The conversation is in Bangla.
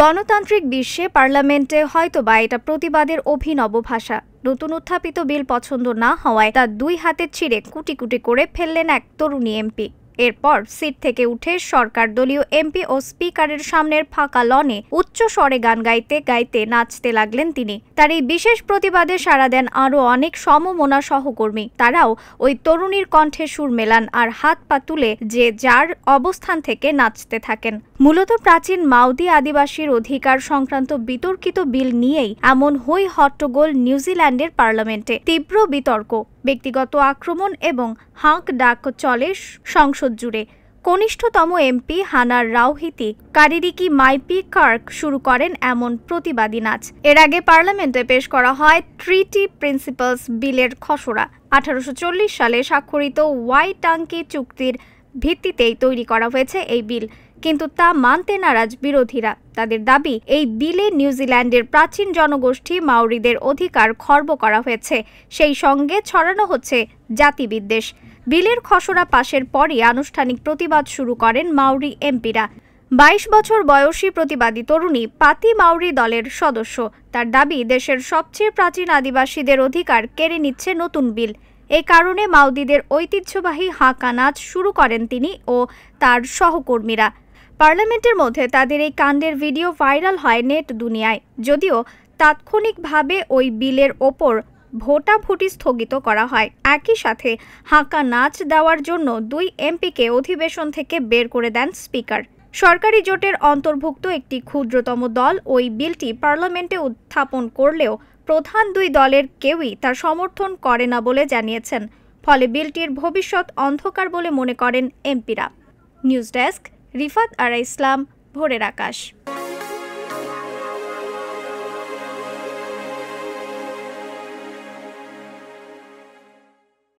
গণতান্ত্রিক বিশ্বে পার্লামেন্টে হয়তোবা এটা প্রতিবাদের অভিনব ভাষা। নতুন উত্থাপিত বিল পছন্দ না হওয়ায় তা দুই হাতে ছিঁড়ে কুটি কুটি করে ফেললেন এক তরুণী এমপি। এরপর সিট থেকে উঠে সরকার দলীয় এমপি ও স্পিকারের সামনের ফাঁকা লনে উচ্চ স্বরে গান গাইতে গাইতে নাচতে লাগলেন তিনি। তার এই বিশেষ প্রতিবাদে সাড়া দেন আরও অনেক সমমনা সহকর্মী। তারাও ওই তরুণীর কণ্ঠে সুর মেলান আর হাত পা তুলে যে যার অবস্থান থেকে নাচতে থাকেন। মূলত প্রাচীন মাউদি আদিবাসীর অধিকার সংক্রান্ত বিতর্কিত বিল নিয়েই এমন হই হট্টগোল নিউজিল্যান্ডের পার্লামেন্টে। তীব্র বিতর্ক, ব্যক্তিগত আক্রমণ এবং হাঁক ডাক চলে সংসদ জুড়ে। কনিষ্ঠতম এমপি হানার রাওহিতি কারিরিকি মাইপি কার্ক শুরু করেন এমন প্রতিবাদী নাচ। এর আগে পার্লামেন্টে পেশ করা হয় ট্রিটি প্রিন্সিপালস বিলের খসড়া। 1840 সালে স্বাক্ষরিত ওয়াইটাঙ্কি চুক্তির ভিত্তিতেই তৈরি করা হয়েছে এই বিল, কিন্তু তা মানতে নারাজ বিরোধীরা। তাদের দাবি, এই বিলে নিউজিল্যান্ডের প্রাচীন জনগোষ্ঠী মাউরিদের অধিকার খর্ব করা হয়েছে, সেই সঙ্গে ছড়ানো হচ্ছে জাতিবিদ্বেষ। বিলের খসড়া পাশের পরই আনুষ্ঠানিক প্রতিবাদ শুরু করেন মাউরি এমপিরা। 22 বছর বয়সী প্রতিবাদী তরুণী পাতি মাউরি দলের সদস্য। তার দাবি, দেশের সবচেয়ে প্রাচীন আদিবাসীদের অধিকার কেড়ে নিচ্ছে নতুন বিল। এই কারণে মাউদিদের ঐতিহ্যবাহী হাঁকা নাচ শুরু করেন তিনি ও তার সহকর্মীরা। পার্লামেন্টের মধ্যে তাদের এই কাণ্ডের ভিডিও ভাইরাল হয় নেট দুনিয়ায়। যদিও তাৎক্ষণিকভাবে ওই বিলের ওপর ভোটাভুটি স্থগিত করা হয়। একই সাথে হাঁকা নাচ দেওয়ার জন্য দুই এমপিকে অধিবেশন থেকে বের করে দেন স্পিকার। সরকারি জোটের অন্তর্ভুক্ত একটি ক্ষুদ্রতম দল ওই বিলটি পার্লামেন্টে উত্থাপন করলেও প্রধান দুই দলের কেউই তার সমর্থন করে না বলে জানিয়েছেন। ফলে বিলটির ভবিষ্যৎ অন্ধকার বলে মনে করেন এমপিরা। নিউজ ডেস্ক, রিফাত আরা ইসলাম, ভোরের আকাশ।